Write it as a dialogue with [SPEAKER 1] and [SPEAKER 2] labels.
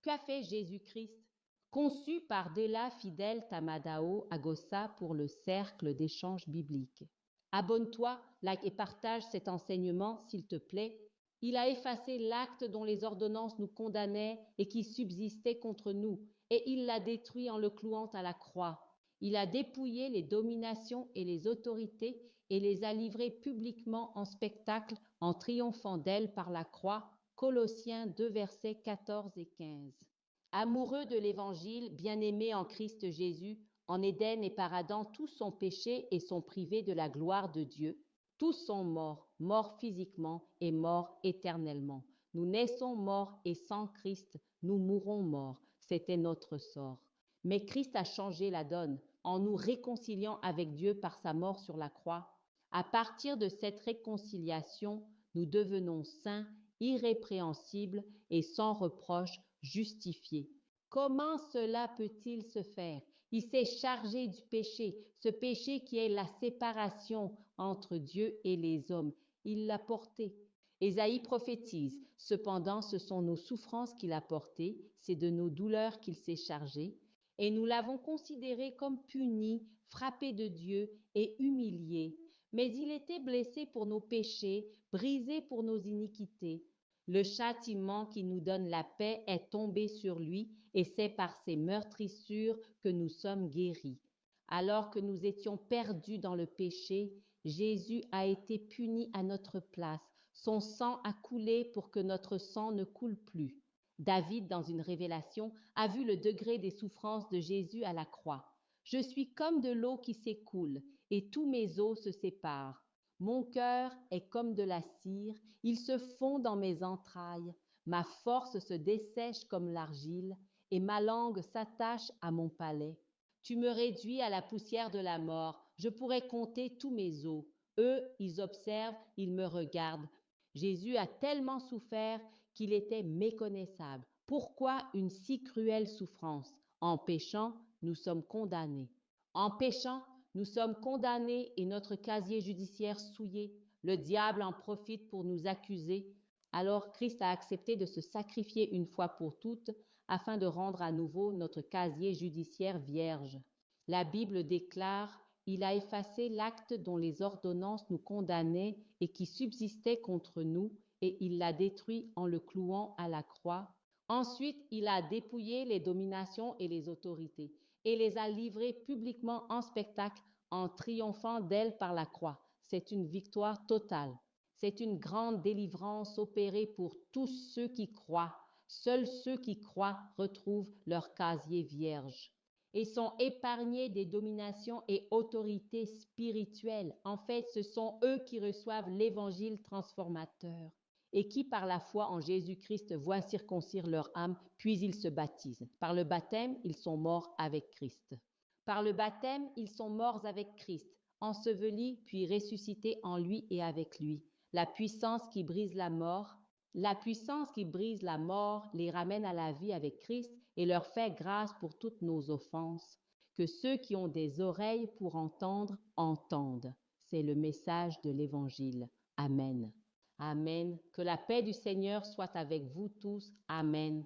[SPEAKER 1] Qu'a fait Jésus-Christ? Conçu par Della Fidel Tamadao Agossa pour le cercle d'échange biblique. Abonne-toi, like et partage cet enseignement, s'il te plaît. Il a effacé l'acte dont les ordonnances nous condamnaient et qui subsistait contre nous, et il l'a détruit en le clouant à la croix. Il a dépouillé les dominations et les autorités et les a livrées publiquement en spectacle en triomphant d'elles par la croix. Colossiens 2, versets 14 et 15. Amoureux de l'Évangile, bien-aimés en Christ Jésus, en Éden et par Adam, tous sont péchés et sont privés de la gloire de Dieu. Tous sont morts, morts physiquement et morts éternellement. Nous naissons morts et sans Christ, nous mourrons morts. C'était notre sort. Mais Christ a changé la donne en nous réconciliant avec Dieu par sa mort sur la croix. À partir de cette réconciliation, nous devenons saints, irrépréhensibles et sans reproche, justifiés. Comment cela peut-il se faire? Il s'est chargé du péché, ce péché qui est la séparation entre Dieu et les hommes. Il l'a porté. Ésaïe prophétise, cependant ce sont nos souffrances qu'il a portées, c'est de nos douleurs qu'il s'est chargé, et nous l'avons considéré comme puni, frappé de Dieu et humilié. Mais il était blessé pour nos péchés, brisé pour nos iniquités. Le châtiment qui nous donne la paix est tombé sur lui, et c'est par ses meurtrissures que nous sommes guéris. Alors que nous étions perdus dans le péché, Jésus a été puni à notre place. Son sang a coulé pour que notre sang ne coule plus. David, dans une révélation, a vu le degré des souffrances de Jésus à la croix. Je suis comme de l'eau qui s'écoule, et tous mes os se séparent. Mon cœur est comme de la cire, il se fond dans mes entrailles. Ma force se dessèche comme l'argile, et ma langue s'attache à mon palais. Tu me réduis à la poussière de la mort. Je pourrais compter tous mes os. Eux, ils observent, ils me regardent. Jésus a tellement souffert qu'il était méconnaissable. Pourquoi une si cruelle souffrance? En péchant, nous sommes condamnés. En péchant, nous sommes condamnés et notre casier judiciaire souillé. Le diable en profite pour nous accuser. Alors Christ a accepté de se sacrifier une fois pour toutes afin de rendre à nouveau notre casier judiciaire vierge. La Bible déclare: il a effacé l'acte dont les ordonnances nous condamnaient et qui subsistait contre nous, et il l'a détruit en le clouant à la croix. Ensuite, il a dépouillé les dominations et les autorités, et les a livrées publiquement en spectacle en triomphant d'elles par la croix. C'est une victoire totale. C'est une grande délivrance opérée pour tous ceux qui croient. Seuls ceux qui croient retrouvent leur casier vierge et sont épargnés des dominations et autorités spirituelles. En fait, ce sont eux qui reçoivent l'évangile transformateur et qui, par la foi en Jésus-Christ, voient circoncire leur âme, puis ils se baptisent. Par le baptême, ils sont morts avec Christ. Par le baptême, ils sont morts avec Christ, ensevelis puis ressuscités en lui et avec lui. La puissance qui brise la mort les ramène à la vie avec Christ et leur fait grâce pour toutes nos offenses. Que ceux qui ont des oreilles pour entendre, entendent. C'est le message de l'Évangile. Amen. Amen. Que la paix du Seigneur soit avec vous tous. Amen.